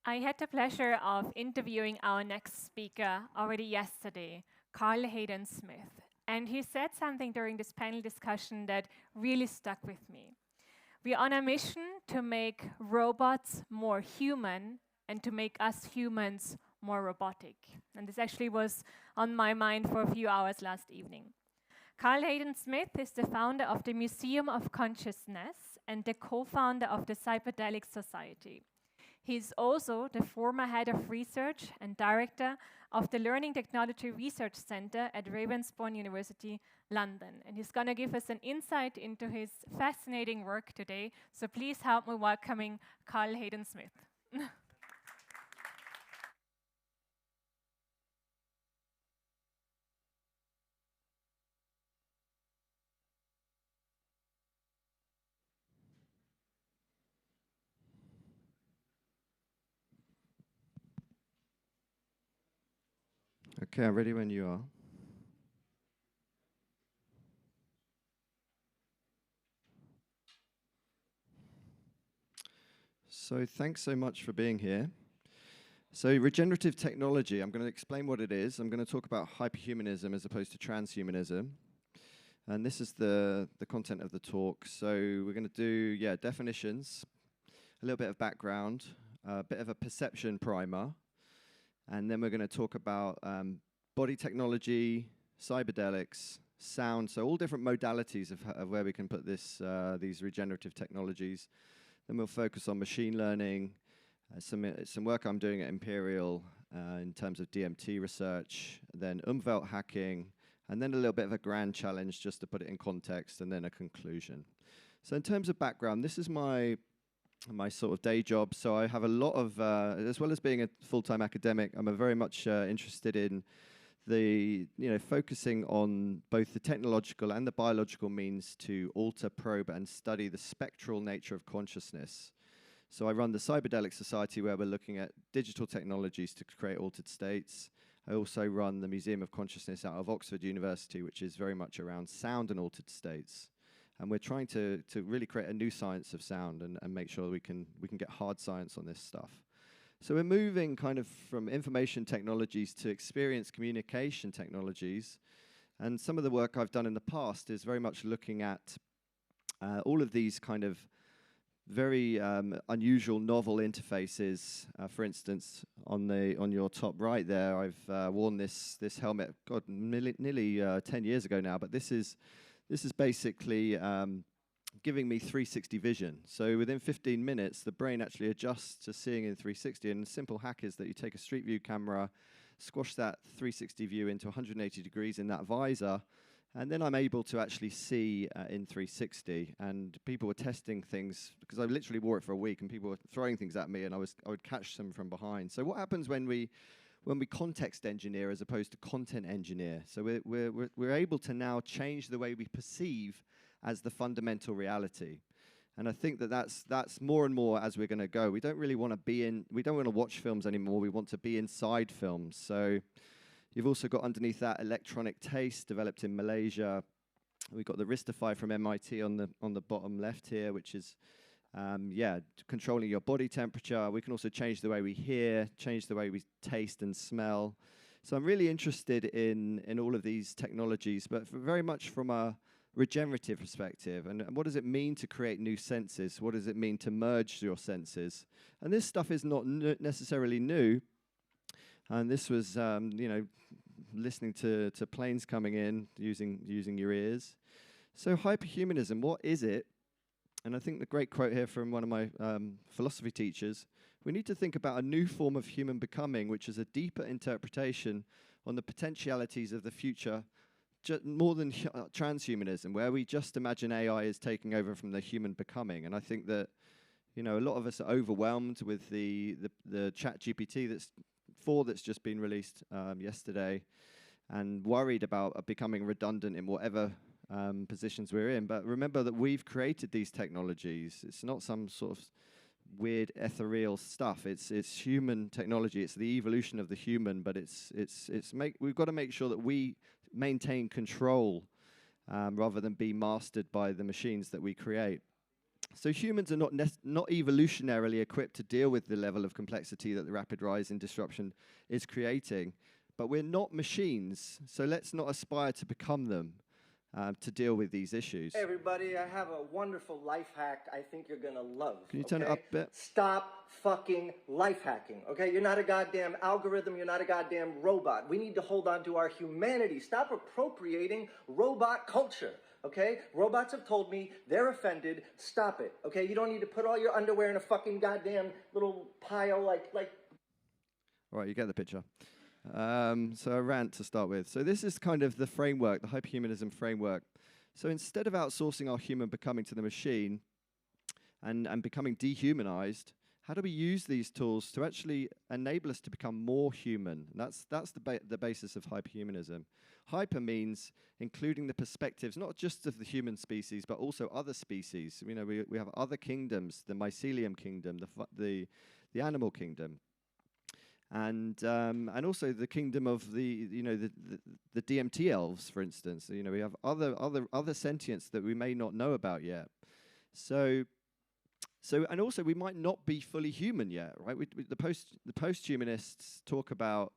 I had the pleasure of interviewing our next speaker already yesterday, Carl Hayden Smith. And he said something during this panel discussion that really stuck with me. We're on a mission to make robots more human and to make us humans more robotic. And this actually was on my mind for a few hours last evening. Carl Hayden Smith is the founder of the Museum of Consciousness and the co-founder of the Cyberdelics Society. He's also the former head of research and director of the Learning Technology Research Center at Ravensbourne University, London. And he's going to give us an insight into his fascinating work today. So please help me welcoming Carl Hayden Smith. Okay, I'm ready when you are. So thanks so much for being here. So regenerative technology, I'm going to explain what it is. I'm going to talk about hyperhumanism as opposed to transhumanism. And this is the content of the talk. So we're going to do, definitions, a little bit of background, a bit of a perception primer, and then we're going to talk about body technology, cyberdelics, sound, so all different modalities of where we can put this, these regenerative technologies. Then we'll focus on machine learning, some work I'm doing at Imperial in terms of DMT research, then Umwelt hacking, and then a little bit of a grand challenge just to put it in context, and then a conclusion. So in terms of background, this is my sort of day job. So I have a lot of, as well as being a full-time academic, I'm very much interested in focusing on both the technological and the biological means to alter, probe, and study the spectral nature of consciousness. So I run the Cyberdelics Society, where we're looking at digital technologies to create altered states. I also run the Museum of Consciousness out of Oxford University, which is very much around sound and altered states. And we're trying to really create a new science of sound and make sure we can get hard science on this stuff. So we're moving kind of from information technologies to experience communication technologies. And some of the work I've done in the past is very much looking at all of these kind of very unusual, novel interfaces. For instance, on your top right there, I've worn this helmet, God, nearly 10 years ago now. But this is basically giving me 360 vision. So within 15 minutes, the brain actually adjusts to seeing in 360. And the simple hack is that you take a street view camera, squash that 360 view into 180 degrees in that visor, and then I'm able to actually see in 360. And people were testing things, because I literally wore it for a week, and people were throwing things at me, and I would catch them from behind. So what happens when we context engineer as opposed to content engineer? So we're able to now change the way we perceive as the fundamental reality. And I think that's more and more as we're going to go. We don't really want to watch films anymore. We want to be inside films. So you've also got underneath that electronic taste developed in Malaysia. We've got the Wristify from MIT on the bottom left here, which is controlling your body temperature. We can also change the way we hear, change the way we taste and smell. So I'm really interested in all of these technologies, but very much from a regenerative perspective. And what does it mean to create new senses? What does it mean to merge your senses? And this stuff is not necessarily new. And this was, listening to planes coming in, using your ears. So hyperhumanism, what is it? And I think the great quote here from one of my philosophy teachers: we need to think about a new form of human becoming, which is a deeper interpretation on the potentialities of the future, more than transhumanism, where we just imagine AI is taking over from the human becoming. And I think that, a lot of us are overwhelmed with the chat GPT that's just been released yesterday, and worried about becoming redundant in whatever positions we're in. But remember that we've created these technologies. It's not some sort of weird ethereal stuff. It's human technology. It's the evolution of the human. But we've got to make sure that we maintain control rather than be mastered by the machines that we create. So humans are not evolutionarily equipped to deal with the level of complexity that the rapid rise in disruption is creating, but we're not machines, so let's not aspire to become them to deal with these issues. Hey everybody, I have a wonderful life hack I think you're gonna love. Can you turn it up a bit? Stop fucking life hacking, okay? You're not a goddamn algorithm, you're not a goddamn robot. We need to hold on to our humanity. Stop appropriating robot culture, okay? Robots have told me they're offended. Stop it, okay? You don't need to put all your underwear in a fucking goddamn little pile like... All right, you get the picture. So a rant to start with. So this is kind of the framework, the hyperhumanism framework. So instead of outsourcing our human becoming to the machine and becoming dehumanized, how do we use these tools to actually enable us to become more human? And that's the basis of hyperhumanism. Hyper means including the perspectives, not just of the human species, but also other species. You know, we have other kingdoms, the mycelium kingdom, the animal kingdom. And also the kingdom of the DMT elves, for instance. You know, we have other sentients that we may not know about yet. So and also we might not be fully human yet, right? The post-humanists talk about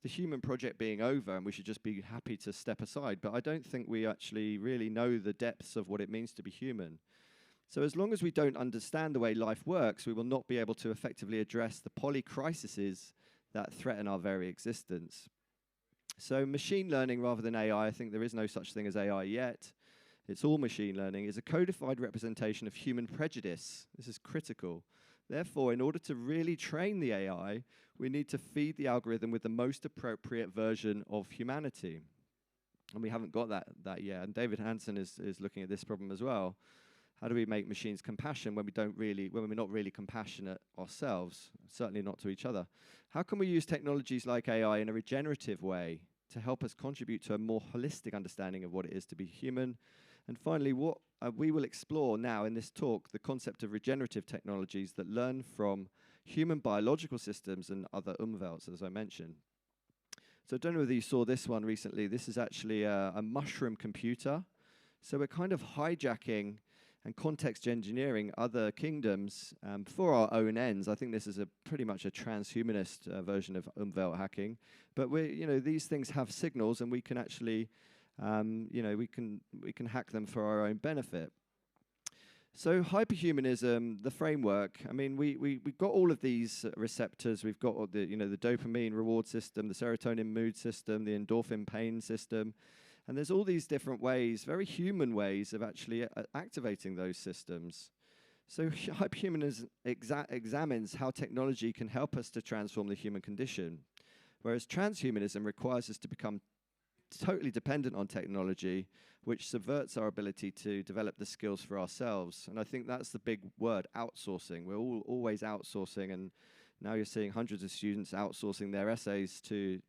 the human project being over and we should just be happy to step aside. But I don't think we actually really know the depths of what it means to be human. So as long as we don't understand the way life works, we will not be able to effectively address the polycrises that threaten our very existence. So machine learning rather than AI, I think there is no such thing as AI yet. It's all machine learning, is a codified representation of human prejudice. This is critical. Therefore, in order to really train the AI, we need to feed the algorithm with the most appropriate version of humanity. And we haven't got that yet. And David Hansen is looking at this problem as well. How do we make machines compassionate when we're not really compassionate ourselves, certainly not to each other? How can we use technologies like AI in a regenerative way to help us contribute to a more holistic understanding of what it is to be human? And finally, what we will explore now in this talk, the concept of regenerative technologies that learn from human biological systems and other Umwelts, as I mentioned. So I don't know whether you saw this one recently. This is actually a mushroom computer. So we're kind of hijacking and context engineering other kingdoms for our own ends. I think this is pretty much a transhumanist version of Umwelt hacking. But these things have signals, and we can actually, we can hack them for our own benefit. So hyperhumanism, the framework. I mean, we've got all of these receptors. We've got all the dopamine reward system, the serotonin mood system, the endorphin pain system. And there's all these different ways, very human ways of actually activating those systems. So hyperhumanism examines how technology can help us to transform the human condition, whereas transhumanism requires us to become totally dependent on technology, which subverts our ability to develop the skills for ourselves. And I think that's the big word, outsourcing. We're always outsourcing, and now you're seeing hundreds of students outsourcing their essays to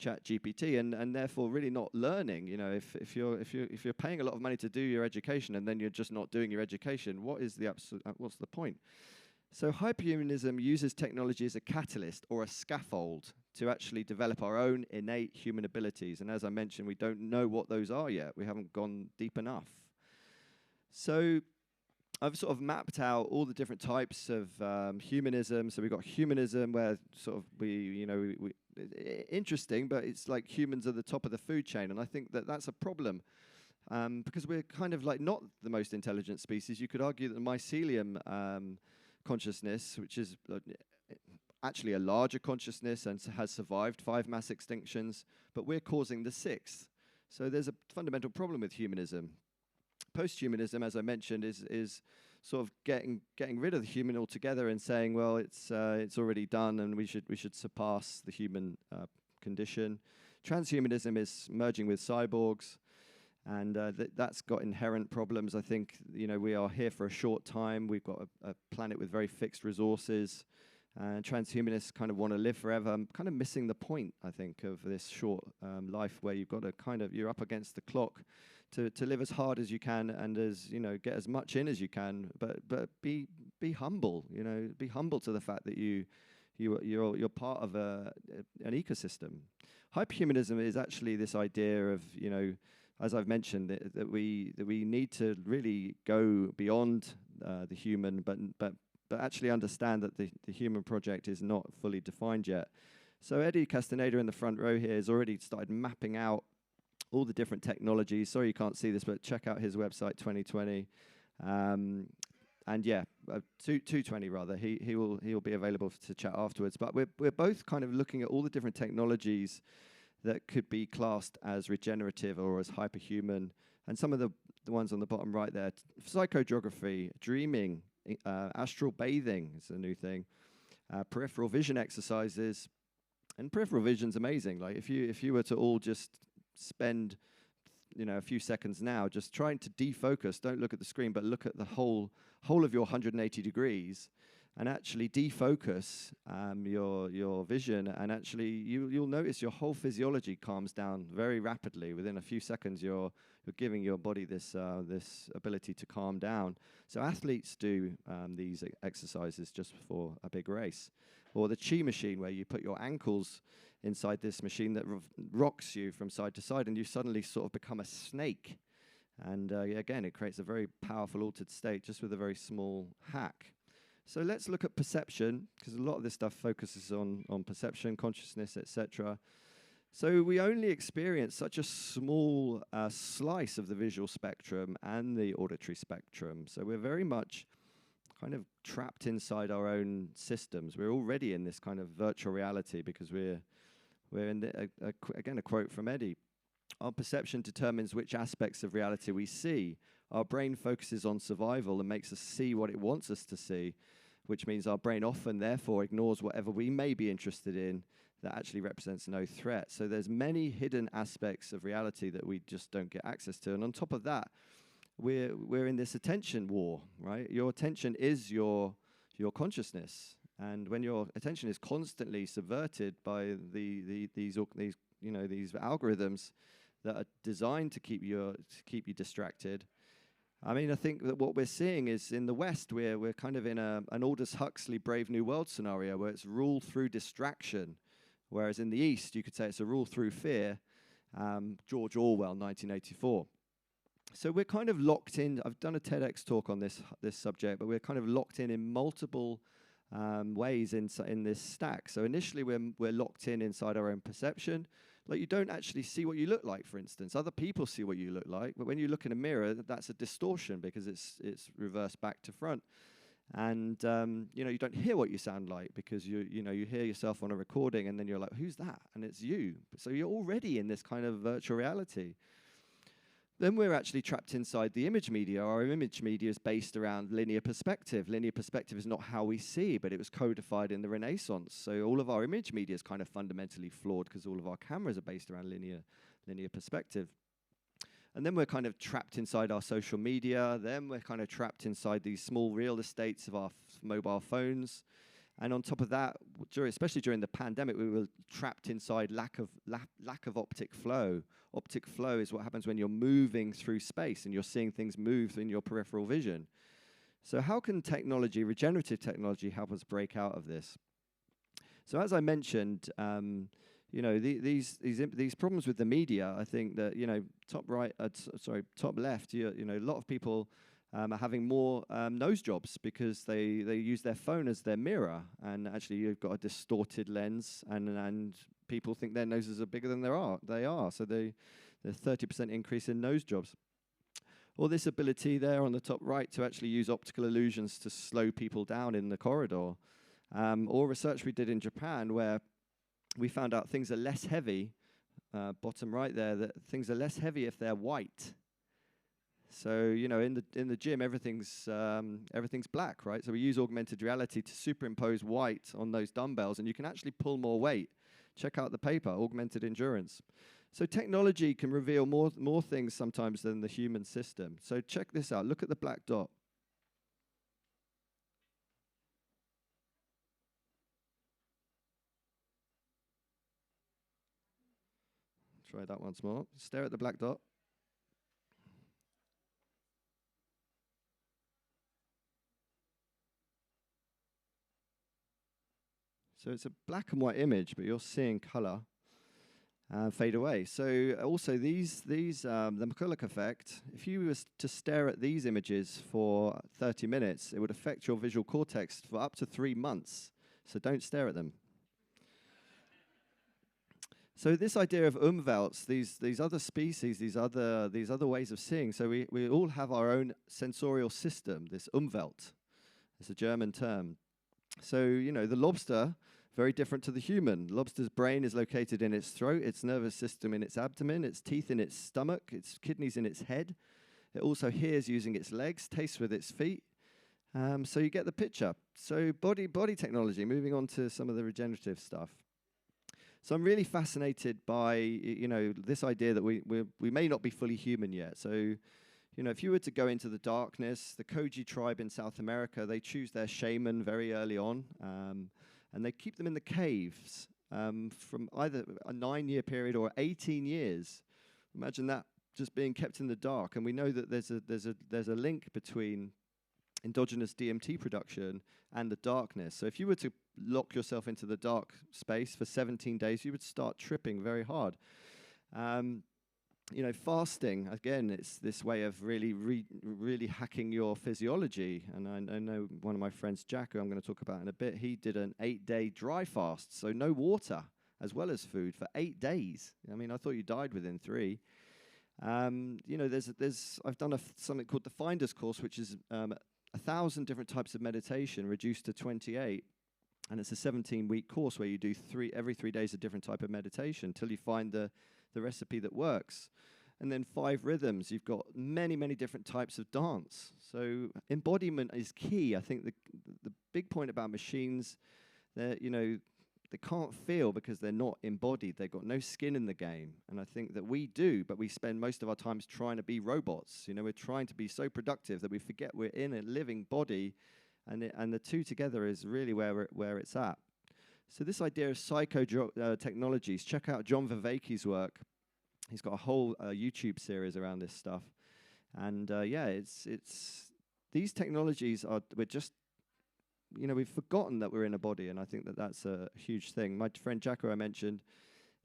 ChatGPT, and therefore really not learning. You know, if you're paying a lot of money to do your education and then you're just not doing your education, what's the point? So hyperhumanism uses technology as a catalyst or a scaffold to actually develop our own innate human abilities. And as I mentioned, we don't know what those are yet. We haven't gone deep enough. So I've sort of mapped out all the different types of humanism. So we've got humanism where sort of interesting, but it's like humans are the top of the food chain. And I think that that's a problem because we're kind of like not the most intelligent species. You could argue that the mycelium consciousness, which is actually a larger consciousness and has survived 5 mass extinctions, but we're causing the 6th. So there's a fundamental problem with humanism. Post-humanism, as I mentioned, is sort of getting rid of the human altogether and saying, well, it's already done, and we should surpass the human condition. Transhumanism is merging with cyborgs, and that's got inherent problems. I think we are here for a short time. We've got a planet with very fixed resources, and transhumanists kind of want to live forever. I'm kind of missing the point, I think, of this short life where you've got to you're up against the clock to live as hard as you can and get as much in as you can, but be humble. Be humble to the fact that you're part of an ecosystem. Hyperhumanism is actually this idea of as I've mentioned that we need to really go beyond the human, but actually understand that the human project is not fully defined yet. So Eddie Castaneda in the front row here has already started mapping out all the different technologies. Sorry you can't see this, but check out his website 2020. And yeah, 220 rather. He'll be available to chat afterwards. But we're both kind of looking at all the different technologies that could be classed as regenerative or as hyperhuman, and some of the ones on the bottom right there: psychogeography, dreaming, astral bathing is a new thing, peripheral vision exercises, and peripheral vision's amazing. Like if you were to all just spend a few seconds now just trying to defocus, don't look at the screen, but look at the whole of your 180 degrees, and actually defocus your vision, and actually you'll notice your whole physiology calms down very rapidly. Within a few seconds, you're giving your body this ability to calm down. So athletes do these exercises just before a big race, or the chi machine, where you put your ankles inside this machine that rocks you from side to side, and you suddenly sort of become a snake. And again, it creates a very powerful altered state just with a very small hack. So let's look at perception, because a lot of this stuff focuses on perception, consciousness, etc. So we only experience such a small slice of the visual spectrum and the auditory spectrum. So we're very much kind of trapped inside our own systems. We're already in this kind of virtual reality because we're in again, a quote from Eddie. Our perception determines which aspects of reality we see. Our brain focuses on survival and makes us see what it wants us to see, which means our brain often, therefore, ignores whatever we may be interested in that actually represents no threat. So there's many hidden aspects of reality that we just don't get access to. And on top of that, we're in this attention war, right? Your attention is your consciousness. And when your attention is constantly subverted by these algorithms that are designed to keep you distracted, I mean, I think that what we're seeing is in the West, we're kind of in an Aldous Huxley Brave New World scenario where it's rule through distraction, whereas in the East, you could say it's a rule through fear, George Orwell, 1984. So we're kind of locked in. I've done a TEDx talk on this subject, but we're kind of locked in multiple ways in this stack. So initially, we're locked inside our own perception. Like, you don't actually see what you look like, for instance. Other people see what you look like, but when you look in a mirror, that's a distortion because it's reversed back to front. And you don't hear what you sound like because you hear yourself on a recording, and then you're like, who's that? And it's you. So you're already in this kind of virtual reality. Then we're actually trapped inside the image media. Our image media is based around linear perspective. Linear perspective is not how we see, but it was codified in the Renaissance. So all of our image media is kind of fundamentally flawed because all of our cameras are based around linear perspective. And then we're kind of trapped inside our social media. Then we're kind of trapped inside these small real estates of our mobile phones. And on top of that, especially during the pandemic, we were trapped inside lack of optic flow. Optic flow is what happens when you're moving through space and you're seeing things move in your peripheral vision. So how can technology, regenerative technology, help us break out of this? So as I mentioned, these problems with the media, I think that top left, a lot of people are having more nose jobs because they use their phone as their mirror, and actually you've got a distorted lens, and people think their noses are bigger than they are. So the 30% increase in nose jobs. Or this ability there on the top right to actually use optical illusions to slow people down in the corridor. Or research we did in Japan where we found out things are less heavy, bottom right there, that things are less heavy if they're white. So, in the gym, everything's black, right? So we use augmented reality to superimpose white on those dumbbells, and you can actually pull more weight. Check out the paper, Augmented Endurance. So technology can reveal more things sometimes than the human system. So check this out. Look at the black dot. Try that once more. Stare at the black dot. So it's a black and white image, but you're seeing color. fade away. So also the McCulloch effect, if you was to stare at these images for 30 minutes, it would affect your visual cortex for up to 3 months. So don't stare at them. So this idea of Umwelts, these other species, these other ways of seeing. So we all have our own sensorial system. This Umwelt, it's a German term. So the lobster, very different to the human. Lobster's brain is located in its throat, its nervous system in its abdomen, its teeth in its stomach, its kidneys in its head. It also hears using its legs, tastes with its feet. So you get the picture. So body technology. Moving on to some of the regenerative stuff. So I'm really fascinated by this idea that we may not be fully human yet. So if you were to go into the darkness, the Koji tribe in South America, they choose their shaman very early on, and they keep them in the caves from either a 9-year period or 18 years. Imagine that, just being kept in the dark. And we know that there's a link between endogenous DMT production and the darkness. So if you were to lock yourself into the dark space for 17 days, you would start tripping very hard. Fasting, again, it's this way of really hacking your physiology. And I know one of my friends, Jack, who I'm going to talk about in a bit, he did an 8-day dry fast, so no water as well as food for 8 days. I mean, I thought you died within 3. I've done something called the Finders course, which is 1,000 different types of meditation reduced to 28. And it's a 17-week course where you do every 3 days a different type of meditation until you find the recipe that works. And then 5 rhythms. You've got many, many different types of dance. So embodiment is key. I think the big point about machines, they can't feel because they're not embodied. They've got no skin in the game. And I think that we do, but we spend most of our time trying to be robots. We're trying to be so productive that we forget we're in a living body, and the two together is really where it's at. So this idea of psycho-technologies, check out John Vervaeke's work. He's got a whole YouTube series around this stuff. And it's these technologies we're just, we've forgotten that we're in a body, and I think that that's a huge thing. My friend Jacko, I mentioned,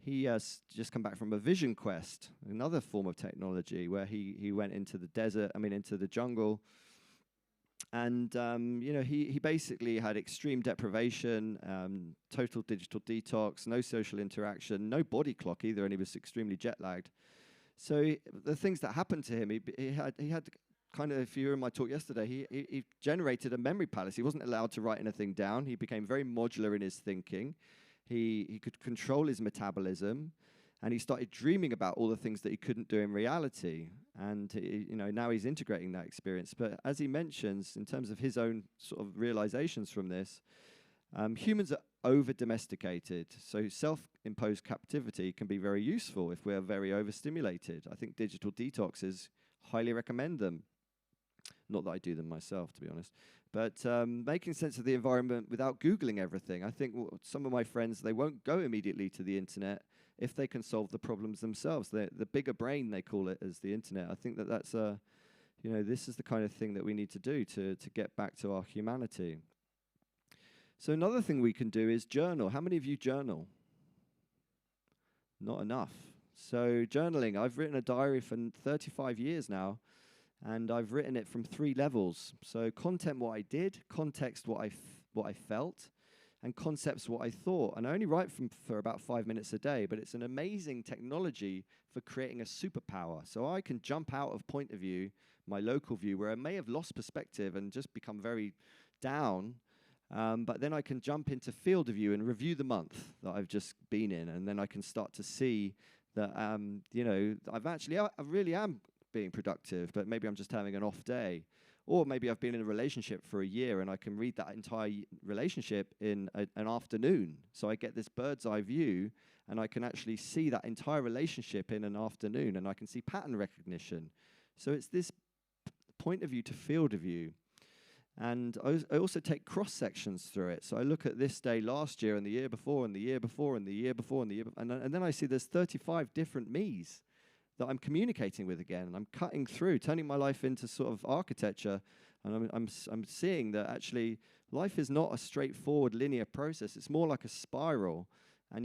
he has just come back from a vision quest, another form of technology, where he went into into the jungle. And, he basically had extreme deprivation, total digital detox, no social interaction, no body clock either, and he was extremely jet-lagged. So the things that happened to him, he had kind of, if you were in my talk yesterday, he generated a memory palace. He wasn't allowed to write anything down. He became very modular in his thinking. He could control his metabolism. And he started dreaming about all the things that he couldn't do in reality. And now he's integrating that experience. But as he mentions, in terms of his own sort of realizations from this, humans are over-domesticated. So self-imposed captivity can be very useful if we're very overstimulated. I think digital detoxes, highly recommend them. Not that I do them myself, to be honest. But making sense of the environment without Googling everything. I think some of my friends, they won't go immediately to the internet if they can solve the problems themselves. The bigger brain, they call it, as the internet. I think that's this is the kind of thing that we need to do to get back to our humanity. So another thing we can do is journal. How many of you journal? Not enough. So journaling, I've written a diary for 35 years now, and I've written it from 3 levels. So content, what I did; context, what I felt; and concepts, what I thought. And I only write for about 5 minutes a day, but it's an amazing technology for creating a superpower. So I can jump out of point of view, my local view, where I may have lost perspective and just become very down, but then I can jump into field of view and review the month that I've just been in, and then I can start to see that, I really am being productive, but maybe I'm just having an off day. Or maybe I've been in a relationship for a year and I can read that entire relationship in an afternoon. So I get this bird's eye view and I can actually see that entire relationship in an afternoon, and I can see pattern recognition. So it's this point of view to field of view. And I also take cross sections through it. So I look at this day last year and the year before and the year before and the year before and the year before. And then I see there's 35 different me's that I'm communicating with again, and I'm cutting through, turning my life into sort of architecture, and I'm seeing that actually life is not a straightforward linear process. It's more like a spiral, and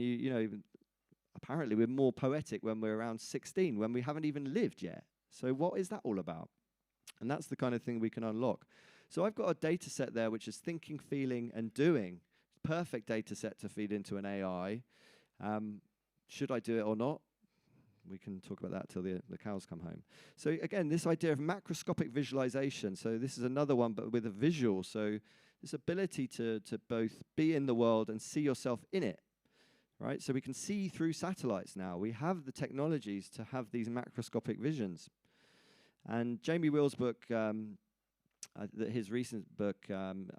apparently we're more poetic when we're around 16, when we haven't even lived yet. So what is that all about? And that's the kind of thing we can unlock. So I've got a data set there which is thinking, feeling, and doing. Perfect data set to feed into an AI. Should I do it or not? We can talk about that till the cows come home. So again, this idea of macroscopic visualization. So this is another one, but with a visual. So this ability to both be in the world and see yourself in it, right? So we can see through satellites now. We have the technologies to have these macroscopic visions. And Jamie Will's book, his recent book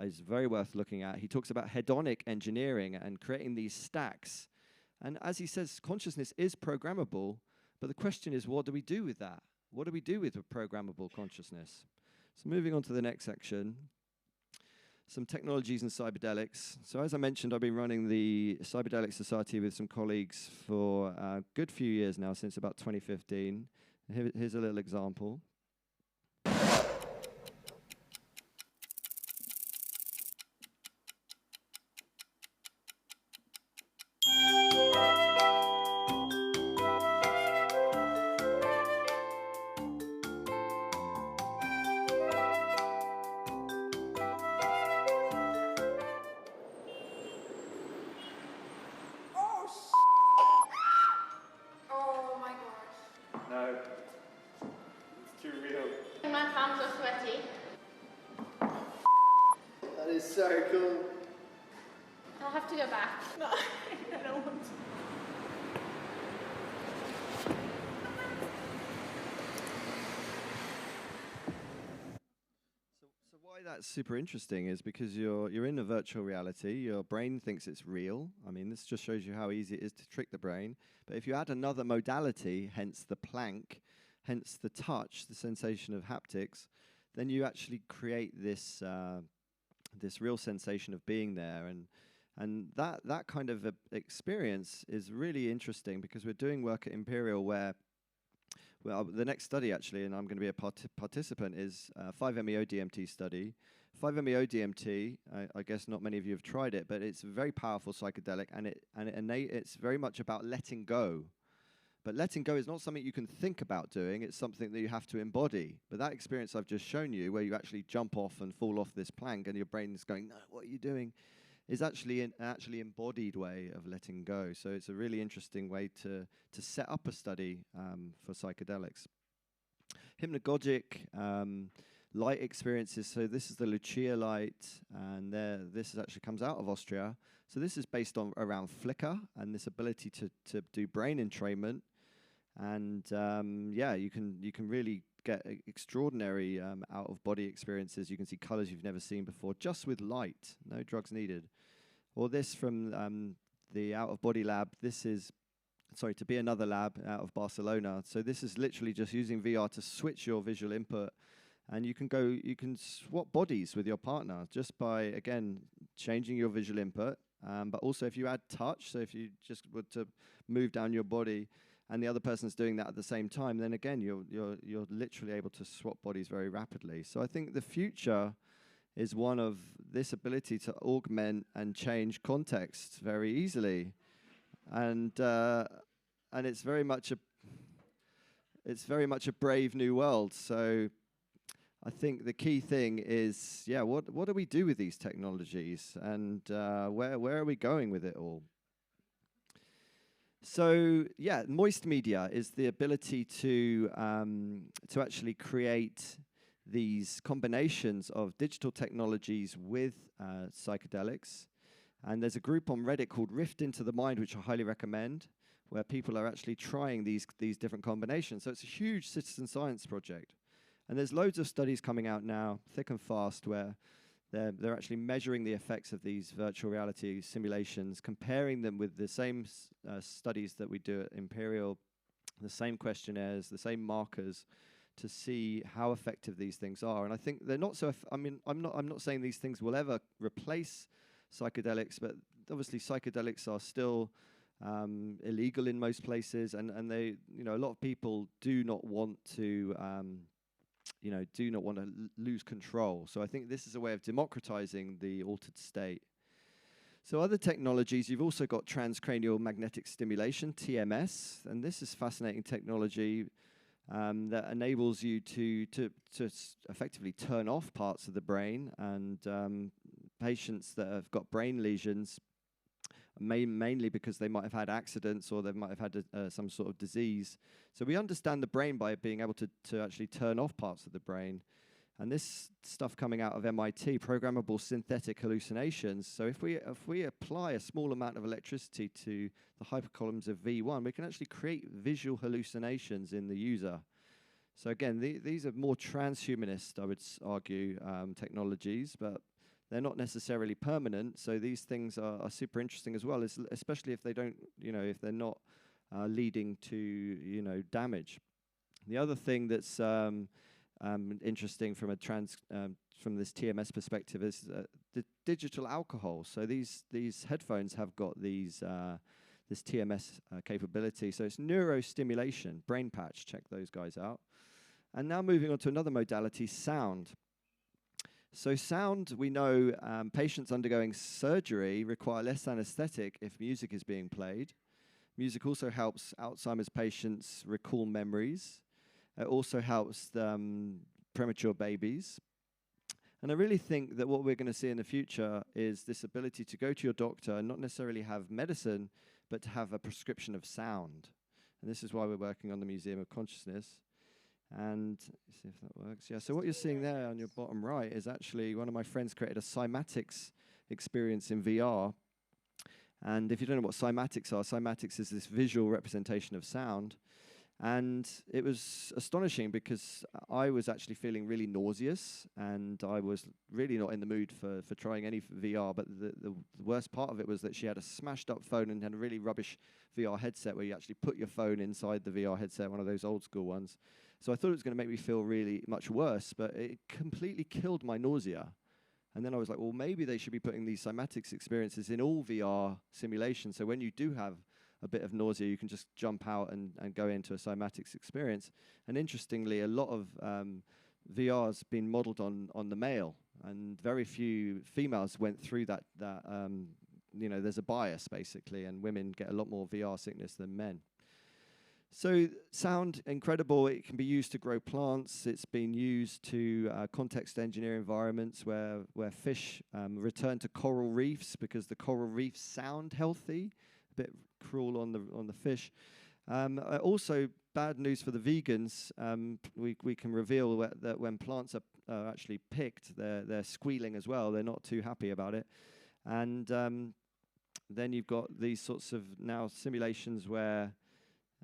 is very worth looking at. He talks about hedonic engineering and creating these stacks. And as he says, consciousness is programmable, but the question is, what do we do with that? What do we do with a programmable consciousness? So moving on to the next section, some technologies and cyberdelics. So as I mentioned, I've been running the Cyberdelics Society with some colleagues for a good few years now, since about 2015. Here's a little example. No, it's too real. My palms are sweaty. That is so cool. I'll have to go back. No, I don't want to. So why that's super interesting is because you're in a virtual reality. Your brain thinks it's real. I mean, this just shows you how easy it is to trick the brain. But if you add another modality, hence the plank, hence the touch, the sensation of haptics, then you actually create this this real sensation of being there. And that kind of experience is really interesting, because we're doing work at Imperial where, well, the next study actually, and I'm going to be a participant, is 5-MeO-DMT study. 5-MeO-DMT, I guess not many of you have tried it, but it's a very powerful psychedelic, and it's very much about letting go. But letting go is not something you can think about doing, it's something that you have to embody. But that experience I've just shown you, where you actually jump off and fall off this plank and your brain is going, no, what are you doing? Is actually an embodied way of letting go. So it's a really interesting way to set up a study for psychedelics. Hypnagogic light experiences. So this is the Lucia light, and this actually comes out of Austria. So this is based on around flicker and this ability to do brain entrainment. And yeah, you can really get extraordinary out-of-body experiences. You can see colors you've never seen before, just with light, no drugs needed. Or this from the out-of-body lab. This is, sorry, to be another lab out of Barcelona. So this is literally just using VR to switch your visual input. And you can swap bodies with your partner just by, again, changing your visual input. But also if you add touch, so if you just were to move down your body, and the other person's doing that at the same time, then again, you're literally able to swap bodies very rapidly. So I think the future is one of this ability to augment and change context very easily, and it's very much a brave new world. So I think the key thing is, yeah, what do we do with these technologies, and where are we going with it all? So yeah, moist media is the ability to actually create these combinations of digital technologies with psychedelics. And there's a group on Reddit called Rift into the Mind, which I highly recommend, where people are actually trying these different combinations. So it's a huge citizen science project. And there's loads of studies coming out now, thick and fast, where they're actually measuring the effects of these virtual reality simulations, comparing them with the same studies that we do at Imperial, the same questionnaires, the same markers, to see how effective these things are. And I think they're not so. I mean, I'm not saying these things will ever replace psychedelics, but obviously psychedelics are still illegal in most places, and they, a lot of people do not want to. Do not want to lose control. So I think this is a way of democratizing the altered state. So other technologies, you've also got transcranial magnetic stimulation, TMS, and this is fascinating technology that enables you to effectively turn off parts of the brain, and patients that have got brain lesions, mainly because they might have had accidents or they might have had some sort of disease. So we understand the brain by being able to actually turn off parts of the brain. And this stuff coming out of MIT, programmable synthetic hallucinations. So if we apply a small amount of electricity to the hypercolumns of V1, we can actually create visual hallucinations in the user. So again, these are more transhumanist, I would argue, technologies, but they're not necessarily permanent. So these things are super interesting as well, especially if they don't, if they're not leading to, damage. The other thing that's interesting from from this TMS perspective is the digital alcohol. So these headphones have got this TMS capability. So it's neurostimulation, brain patch. Check those guys out. And now moving on to another modality, sound. So sound, we know patients undergoing surgery require less anesthetic if music is being played. Music also helps Alzheimer's patients recall memories. It also helps premature babies. And I really think that what we're going to see in the future is this ability to go to your doctor and not necessarily have medicine, but to have a prescription of sound. And this is why we're working on the Museum of Consciousness. And let's see if that works. Yeah, so what you're seeing there on your bottom right is actually one of my friends created a cymatics experience in VR. And if you don't know what cymatics are, cymatics is this visual representation of sound. And it was astonishing because I was actually feeling really nauseous, and I was really not in the mood for trying any VR. But the worst part of it was that she had a smashed up phone and had a really rubbish VR headset where you actually put your phone inside the VR headset, one of those old school ones. So I thought it was going to make me feel really much worse, but it completely killed my nausea. And then I was like, well, maybe they should be putting these cymatics experiences in all VR simulations. So when you do have a bit of nausea, you can just jump out and go into a cymatics experience. And interestingly, a lot of VR's been modeled on the male, and very few females went through that there's a bias basically, and women get a lot more VR sickness than men. So sound, incredible. It can be used to grow plants. It's been used to context engineer environments where fish return to coral reefs because the coral reefs sound healthy. A bit cruel on the fish. Also, bad news for the vegans. We can reveal that when plants are actually picked, they're squealing as well. They're not too happy about it. And then you've got these sorts of now simulations where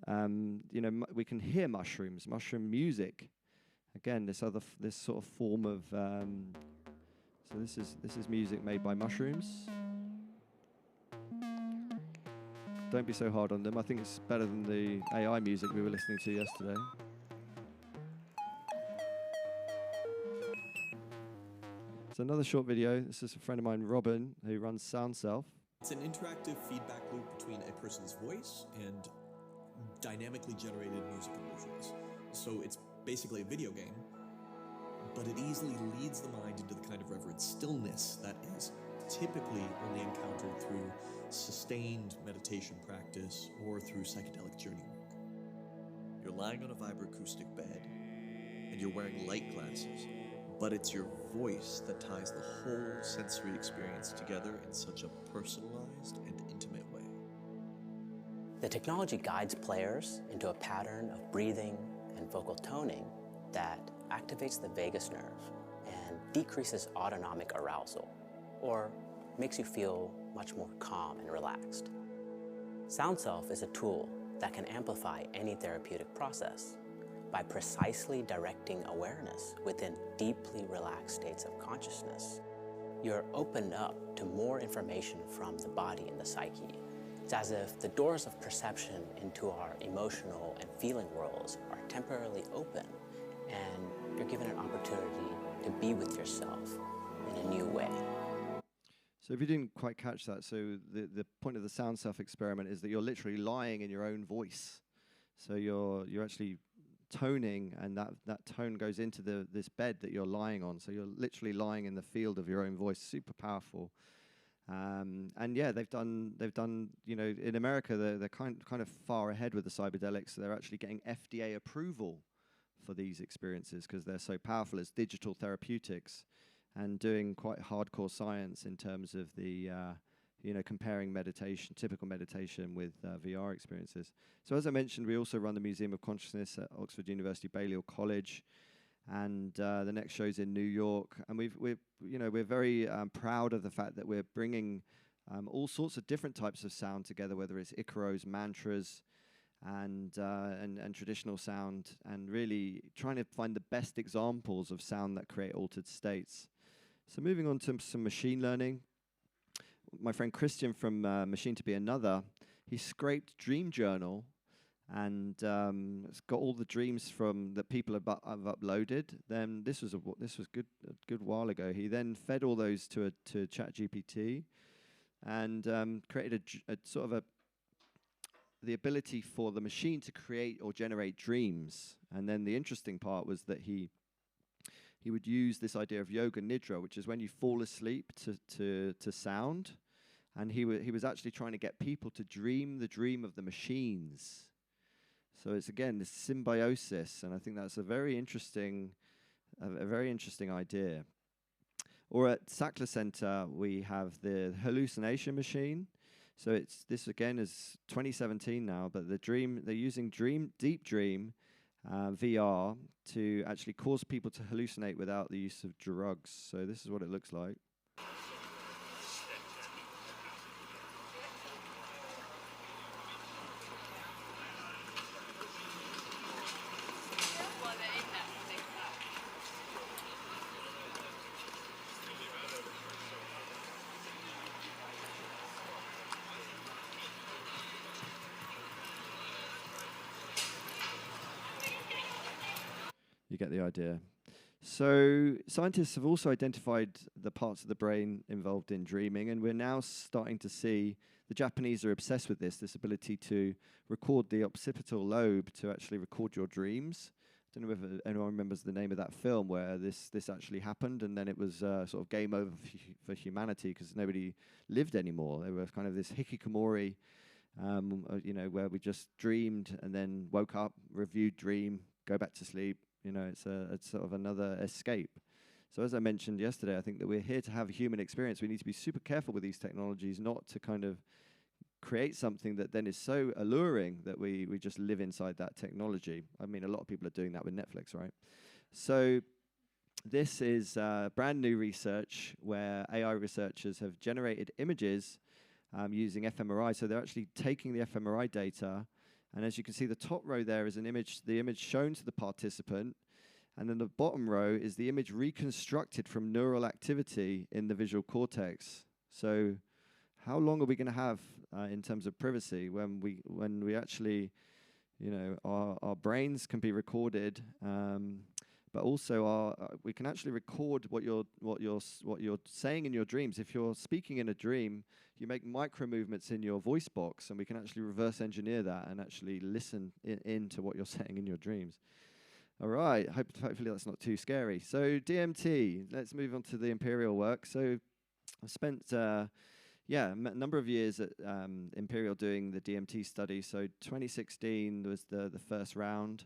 we can hear mushrooms, mushroom music. Again, this sort of form of so this is music made by mushrooms. Don't be so hard on them. I think it's better than the AI music we were listening to yesterday. It's another short video. This is a friend of mine, Robin, who runs SoundSelf. It's an interactive feedback loop between a person's voice and dynamically generated music illusions. So it's basically a video game, but it easily leads the mind into the kind of reverent stillness that is typically only encountered through sustained meditation practice or through psychedelic journey work. You're lying on a vibroacoustic bed and you're wearing light glasses, but it's your voice that ties the whole sensory experience together in such a personalized and intimate way. The technology guides players into a pattern of breathing and vocal toning that activates the vagus nerve and decreases autonomic arousal, or makes you feel much more calm and relaxed. SoundSelf is a tool that can amplify any therapeutic process by precisely directing awareness within deeply relaxed states of consciousness. You're opened up to more information from the body and the psyche. It's as if the doors of perception into our emotional and feeling worlds are temporarily open, and you're given an opportunity to be with yourself in a new way. So if you didn't quite catch that, so the point of the SoundSelf experiment is that you're literally lying in your own voice. So you're actually toning, and that tone goes into this bed that you're lying on. So you're literally lying in the field of your own voice. Super powerful. And yeah, they've done, you know, in America, they're kind of far ahead with the Cyberdelics. They're actually getting FDA approval for these experiences because they're so powerful as digital therapeutics, and doing quite hardcore science in terms of the, you know, comparing meditation, typical meditation with VR experiences. So as I mentioned, we also run the Museum of Consciousness at Oxford University Balliol College, and the next show's in New York. And we're very proud of the fact that we're bringing all sorts of different types of sound together, whether it's Icaros, mantras, and traditional sound, and really trying to find the best examples of sound that create altered states. So moving on to some machine learning. My friend Christian from Machine to Be Another, he scraped Dream Journal, and it's got all the dreams from that people have uploaded. Then this was a good while ago. He then fed all those to ChatGPT, and created a sort of the ability for the machine to create or generate dreams. And then the interesting part was that he would use this idea of yoga nidra, which is when you fall asleep to sound. And he was actually trying to get people to dream the dream of the machines. So it's, again, this symbiosis, and I think that's a very interesting idea. Or at Sackler Center, we have the hallucination machine. So this again is 2017 now, but they're using Deep Dream VR to actually cause people to hallucinate without the use of drugs. So this is what it looks like. You get the idea. So scientists have also identified the parts of the brain involved in dreaming, and we're now starting to see the Japanese are obsessed with this ability to record the occipital lobe to actually record your dreams. I don't know if anyone remembers the name of that film where this actually happened, and then it was sort of game over for humanity because nobody lived anymore. There was kind of this hikikomori, you know, where we just dreamed and then woke up, reviewed dream, go back to sleep. You know, it's sort of another escape. So as I mentioned yesterday, I think that we're here to have a human experience. We need to be super careful with these technologies, not to kind of create something that then is so alluring that we just live inside that technology. I mean, a lot of people are doing that with Netflix, right? So this is brand new research where AI researchers have generated images using fMRI. So they're actually taking the fMRI data, and as you can see, the top row there is the image shown to the participant, and then the bottom row is the image reconstructed from neural activity in the visual cortex. So how long are we going to have in terms of privacy when we actually, you know, our brains can be recorded, but also we can actually record what you're saying in your dreams. If you're speaking in a dream, you make micro movements in your voice box, and we can actually reverse engineer that and actually listen into what you're saying in your dreams. All right, hopefully that's not too scary. So DMT, let's move on to the Imperial work. So I've spent a number of years at Imperial doing the DMT study. So 2016 was the first round,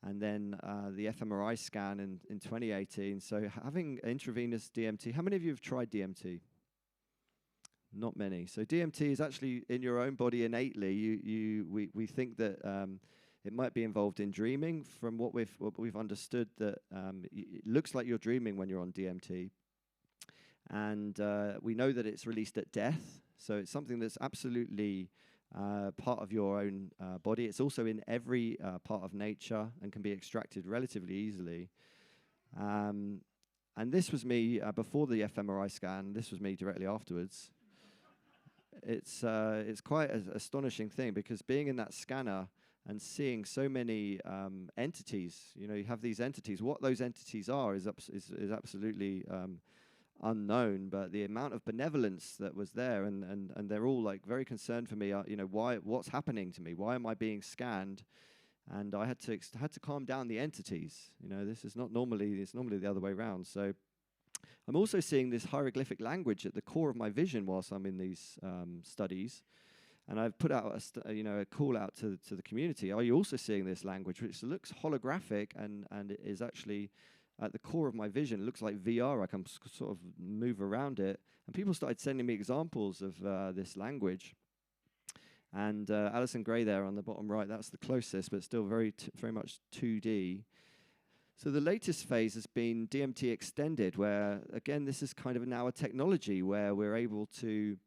and then the fMRI scan in 2018. So having intravenous DMT, how many of you have tried DMT? Not many. So DMT is actually in your own body innately. We think that it might be involved in dreaming. From what we've understood, that it looks like you're dreaming when you're on DMT, and we know that it's released at death. So it's something that's absolutely part of your own body. It's also in every part of nature and can be extracted relatively easily. And this was me before the fMRI scan. This was me directly afterwards. It's quite an astonishing thing, because being in that scanner and seeing so many entities, you know, you have these entities. What those entities are is absolutely unknown, but the amount of benevolence that was there, and they're all like very concerned for me. You know, what's happening to me? Why am I being scanned? And I had to calm down the entities. You know, this is not normally. It's normally the other way around. So I'm also seeing this hieroglyphic language at the core of my vision whilst I'm in these studies. And I've put out a call out to the community. Are you also seeing this language, which looks holographic and it is actually at the core of my vision? It looks like VR. I can sort of move around it. And people started sending me examples of this language. And Alison Gray there on the bottom right, that's the closest, but still very much 2D. So the latest phase has been DMT extended, where, again, this is kind of now a technology where we're able to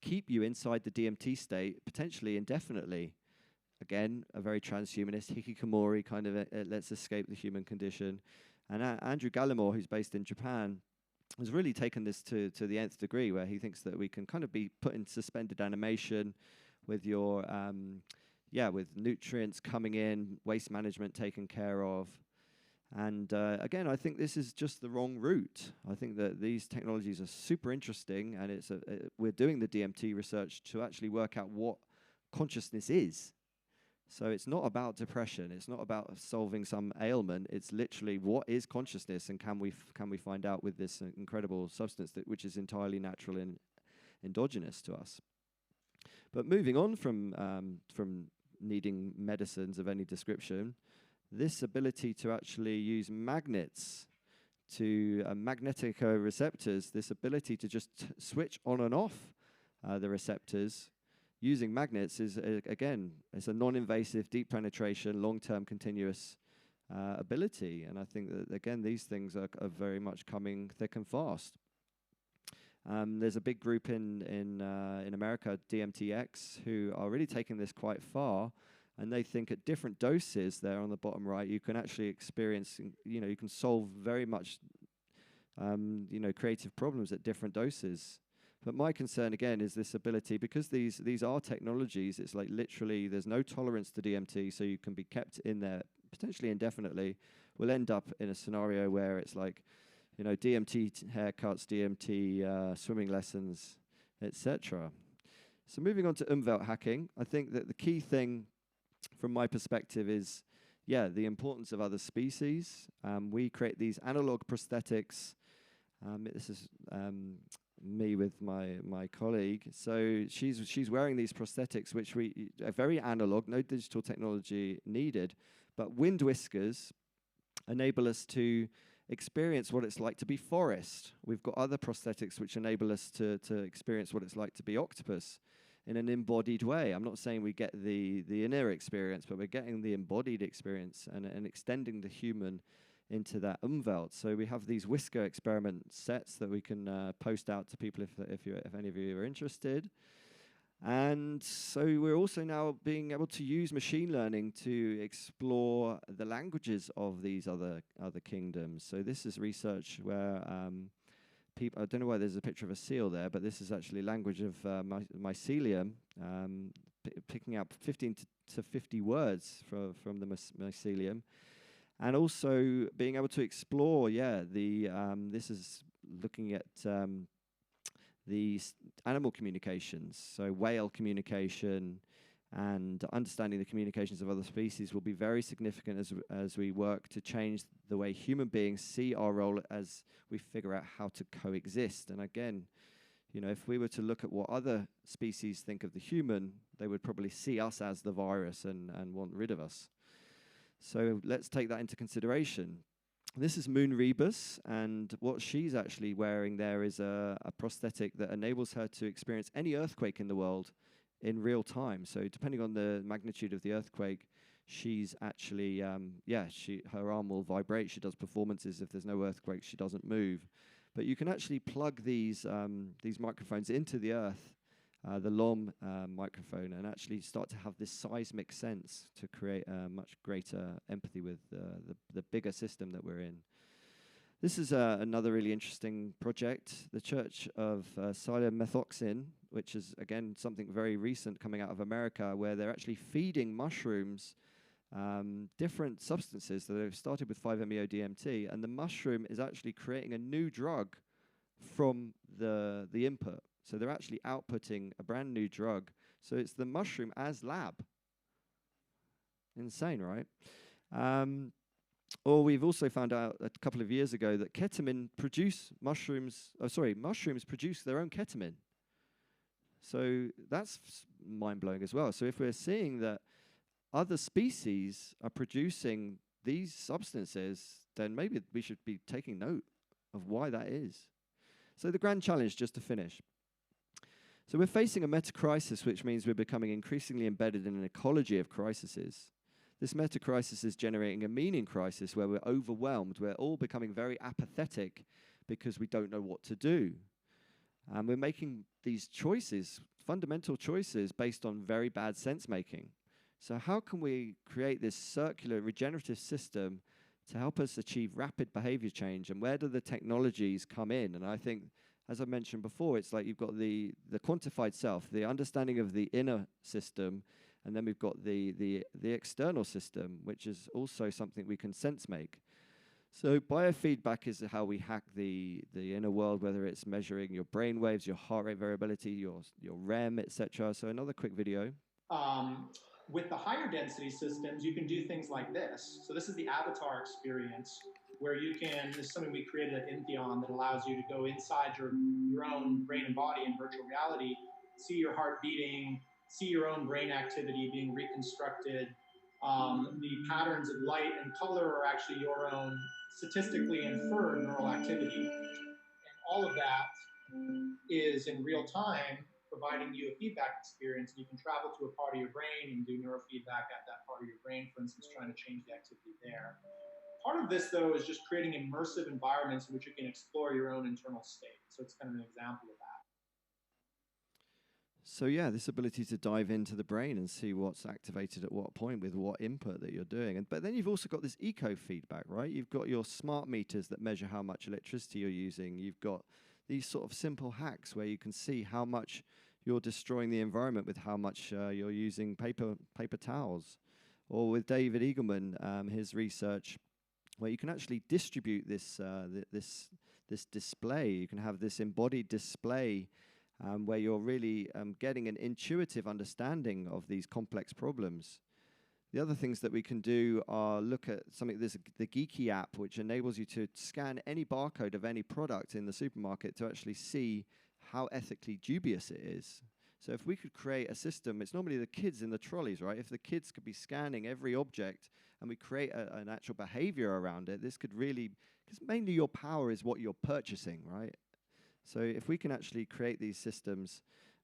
keep you inside the DMT state, potentially indefinitely. Again, a very transhumanist, hikikomori, kind of let's escape the human condition. And Andrew Gallimore, who's based in Japan, has really taken this to the nth degree, where he thinks that we can kind of be put in suspended animation with your, with nutrients coming in, waste management taken care of. And again, I think this is just the wrong route. I think that these technologies are super interesting, and we're doing the DMT research to actually work out what consciousness is. So it's not about depression. It's not about solving some ailment. It's literally what is consciousness, and can we find out with this incredible substance which is entirely natural and endogenous to us. But moving on from needing medicines of any description, this ability to actually use magnets to magnetoreceptors, this ability to just switch on and off the receptors using magnets is, again, it's a non-invasive, deep penetration, long-term continuous ability. And I think that, again, these things are very much coming thick and fast. There's a big group in America, DMTX, who are really taking this quite far. And they think at different doses there on the bottom right, you can actually experience, you can solve very much, creative problems at different doses. But my concern, again, is this ability, because these are technologies, it's like literally there's no tolerance to DMT, so you can be kept in there potentially indefinitely. We'll end up in a scenario where it's like, DMT haircuts, DMT swimming lessons, etc. So moving on to Umwelt hacking, I think that the key thing from my perspective is, the importance of other species. We create these analog prosthetics. This is me with my colleague. So she's wearing these prosthetics, which are very analog, no digital technology needed, but wind whiskers enable us to experience what it's like to be forest. We've got other prosthetics which enable us to experience what it's like to be octopus in an embodied way. I'm not saying we get the inner experience, but we're getting the embodied experience and extending the human into that Umwelt. So we have these whisker experiment sets that we can post out to people if any of you are interested. And so we're also now being able to use machine learning to explore the languages of these other kingdoms. So this is research where people, I don't know why there's a picture of a seal there, but this is actually language of mycelium, picking up 15 to 50 words from the mycelium. And also being able to explore, this is looking at the animal communications, so whale communication, and understanding the communications of other species will be very significant as we work to change the way human beings see our role as we figure out how to coexist. And again, if we were to look at what other species think of the human, they would probably see us as the virus and want rid of us. So let's take that into consideration. This is Moon Rebus, and what she's actually wearing there is a prosthetic that enables her to experience any earthquake in the world in real time. So depending on the magnitude of the earthquake, she's actually, her arm will vibrate. She does performances. If there's no earthquake, she doesn't move. But you can actually plug these microphones into the earth, the LOM microphone, and actually start to have this seismic sense to create a much greater empathy with the bigger system that we're in. This is another really interesting project, the Church of Methoxin, which is, again, something very recent coming out of America, where they're actually feeding mushrooms different substances that have started with 5-MeO-DMT, and the mushroom is actually creating a new drug from the input. So they're actually outputting a brand new drug. So it's the mushroom as lab. Insane, right? Or we've also found out a couple of years ago that mushrooms produce their own ketamine. So that's mind-blowing as well. So if we're seeing that other species are producing these substances, then maybe we should be taking note of why that is. So the grand challenge, just to finish. So we're facing a meta-crisis, which means we're becoming increasingly embedded in an ecology of crises. This meta-crisis is generating a meaning crisis where we're overwhelmed. We're all becoming very apathetic because we don't know what to do. And we're making these choices, fundamental choices, based on very bad sense-making. So how can we create this circular regenerative system to help us achieve rapid behavior change? And where do the technologies come in? And I think, as I mentioned before, it's like you've got the quantified self, the understanding of the inner system, and then we've got the external system, which is also something we can sense make. So biofeedback is how we hack the inner world, whether it's measuring your brain waves, your heart rate variability, your REM, etc. So another quick video. With the higher density systems, you can do things like this. So this is the avatar experience, where you can, this is something we created at Intheon that allows you to go inside your own brain and body in virtual reality, see your heart beating, see your own brain activity being reconstructed. The patterns of light and color are actually your own statistically inferred neural activity. And all of that is in real time, providing you a feedback experience. And you can travel to a part of your brain and do neurofeedback at that part of your brain, for instance, trying to change the activity there. Part of this, though, is just creating immersive environments in which you can explore your own internal state. So it's kind of an example of that. So yeah, this ability to dive into the brain and see what's activated at what point with what input that you're doing. But then you've also got this eco-feedback, right? You've got your smart meters that measure how much electricity you're using. You've got these sort of simple hacks where you can see how much you're destroying the environment with how much you're using paper towels. Or with David Eagleman, his research, where you can actually distribute this this display. You can have this embodied display where you're really getting an intuitive understanding of these complex problems. The other things that we can do are look at something, there's the Geeky app, which enables you to scan any barcode of any product in the supermarket to actually see how ethically dubious it is. So if we could create a system, it's normally the kids in the trolleys, right? If the kids could be scanning every object and we create an actual behavior around it, this could really, because mainly your power is what you're purchasing, right? So if we can actually create these systems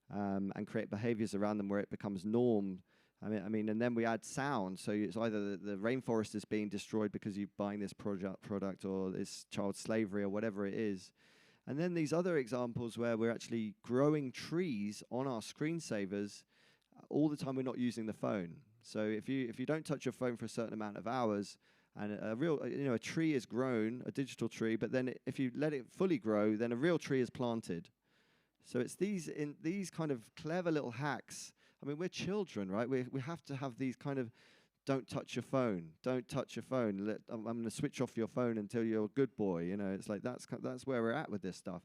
and create behaviors around them where it becomes norm, I mean, and then we add sound. So it's either the rainforest is being destroyed because you're buying this product or it's child slavery or whatever it is. And then these other examples where we're actually growing trees on our screensavers all the time we're not using the phone. So if you don't touch your phone for a certain amount of hours, and a tree is grown, a digital tree, but then if you let it fully grow, then a real tree is planted. So it's these kind of clever little hacks. I mean, we're children, right? We have to have these kind of, don't touch your phone, don't touch your phone. I'm going to switch off your phone until you're a good boy. You know, it's like that's where we're at with this stuff.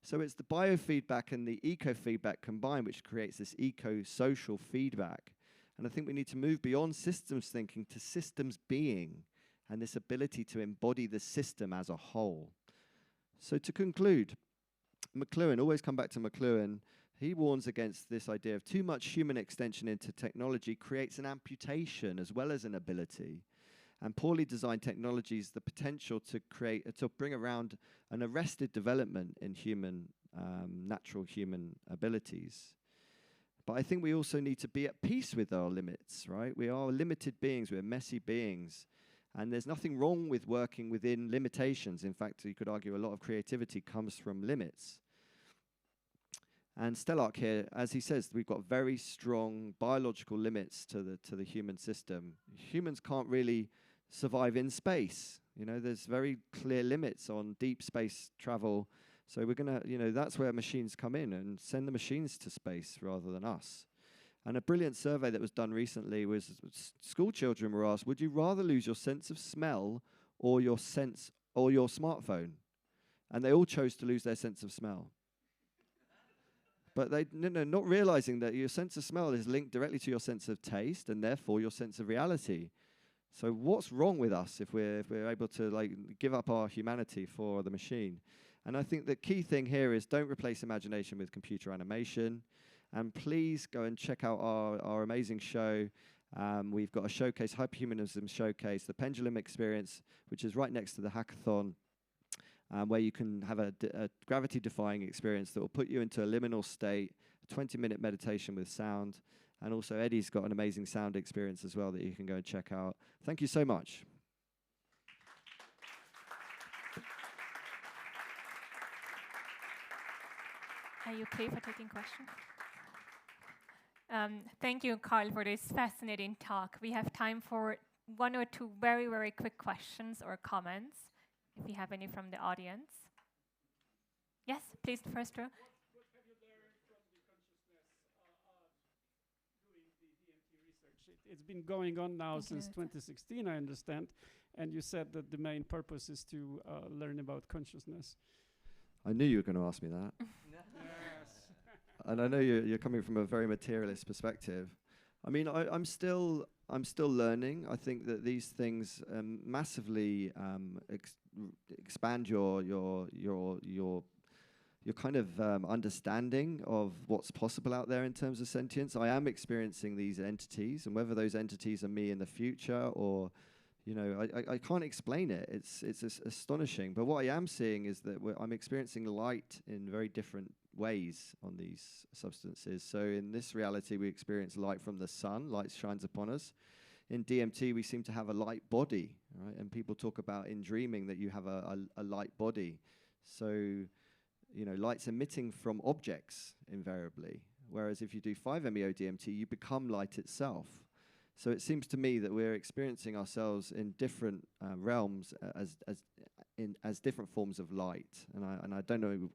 So it's the biofeedback and the eco-feedback combined, which creates this eco-social feedback. And I think we need to move beyond systems thinking to systems being, and this ability to embody the system as a whole. So to conclude, McLuhan, always come back to McLuhan, he warns against this idea of too much human extension into technology creates an amputation as well as an ability. And poorly designed technologies, the potential to bring around an arrested development in natural human abilities. But I think we also need to be at peace with our limits, right? We are limited beings, we're messy beings. And there's nothing wrong with working within limitations. In fact, you could argue a lot of creativity comes from limits. And Stellark here, as he says, we've got very strong biological limits to the human system. Humans can't really survive in space. You know, there's very clear limits on deep space travel. So we're going to, that's where machines come in and send the machines to space rather than us. And a brilliant survey that was done recently was school children were asked, would you rather lose your sense of smell or your smartphone? And they all chose to lose their sense of smell. But not realizing that your sense of smell is linked directly to your sense of taste and therefore your sense of reality. So what's wrong with us if we're able to like give up our humanity for the machine? And I think the key thing here is don't replace imagination with computer animation. And please go and check out our amazing show. We've got a showcase, Hyperhumanism showcase, the Pendulum Experience, which is right next to the hackathon, where you can have a gravity-defying experience that will put you into a liminal state, a 20-minute meditation with sound. And also Eddie's got an amazing sound experience as well that you can go and check out. Thank you so much. Are you okay for taking questions? Thank you, Carl, for this fascinating talk. We have time for one or two very, very quick questions or comments, if you have any from the audience. Yes, please, first row. What have you learned from the consciousness doing the DMT research? It's been going on now since 2016, I understand, and you said that the main purpose is to learn about consciousness. I knew you were going to ask me that. Yes. And I know you're coming from a very materialist perspective. I mean, I'm still learning. I think that these things massively expand your kind of understanding of what's possible out there in terms of sentience. I am experiencing these entities, and whether those entities are me in the future or, you know, I can't explain it. It's astonishing. But what I am seeing is that I'm experiencing light in very different ways on these substances. So in this reality, we experience light from the sun. Light shines upon us. In DMT, we seem to have a light body, right? And people talk about in dreaming that you have a light body. So, you know, light's emitting from objects invariably. Whereas if you do 5-MeO DMT, you become light itself. So it seems to me that we're experiencing ourselves in different realms as different forms of light. And I don't know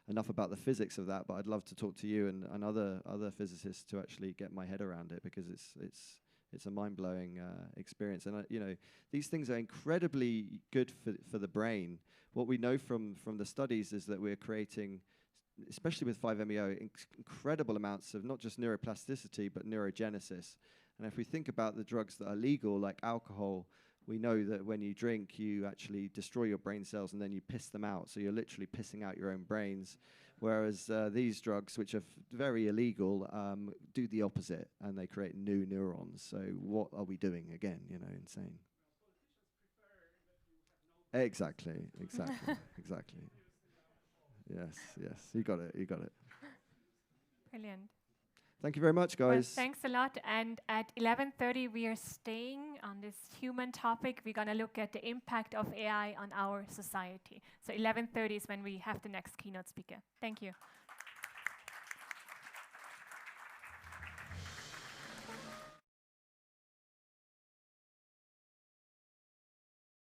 enough about the physics of that, but I'd love to talk to you and other physicists to actually get my head around it, because it's a mind-blowing experience. And you know, these things are incredibly good for the brain. What we know from the studies is that we're creating, especially with 5-MeO, incredible amounts of not just neuroplasticity but neurogenesis. And if we think about the drugs that are legal, like alcohol, we know that when you drink, you actually destroy your brain cells and then you piss them out. So you're literally pissing out your own brains. Whereas these drugs, which are very illegal, do the opposite, and they create new neurons. So what are we doing again? You know, insane. Exactly. Yes. You got it. Brilliant. Thank you very much, guys. Well, thanks a lot. And at 11:30, we are staying on this human topic. We're going to look at the impact of AI on our society. So 11:30 is when we have the next keynote speaker. Thank you.